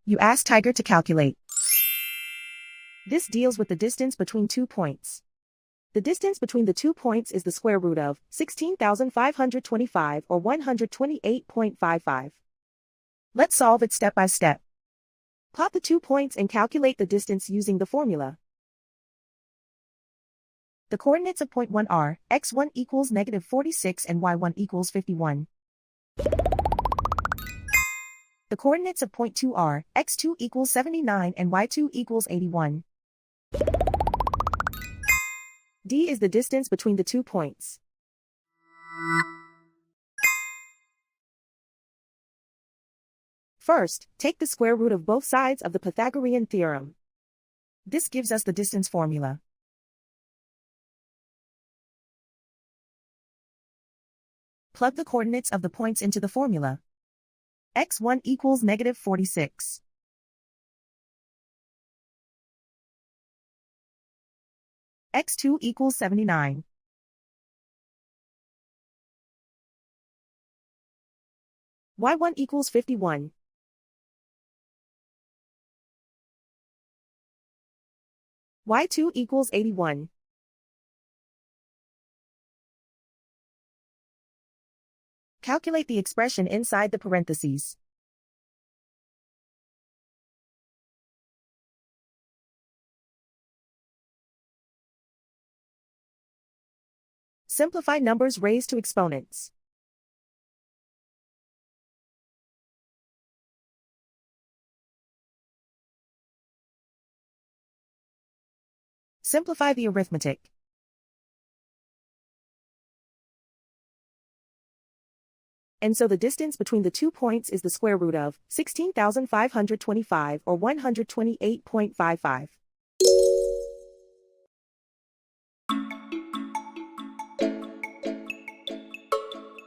You ask Tiger to calculate. This deals with the distance between 2 points. The distance between the 2 points is the square root of 16,525 or 128.55. Let's solve it step by step. Plot the 2 points and calculate the distance using the formula. The coordinates of point 1 are x1 equals -46 and y1 equals 51. The coordinates of point 2 are x2 equals 79 and y2 equals 81. D is the distance between the 2 points. First, take the square root of both sides of the Pythagorean theorem. This gives us the distance formula. Plug the coordinates of the points into the formula. x1 equals -46. x2 equals 79. y1 equals 51. y2 equals 81. Calculate the expression inside the parentheses. Simplify numbers raised to exponents. Simplify the arithmetic. And so the distance between the 2 points is the square root of 16,525 or 128.55.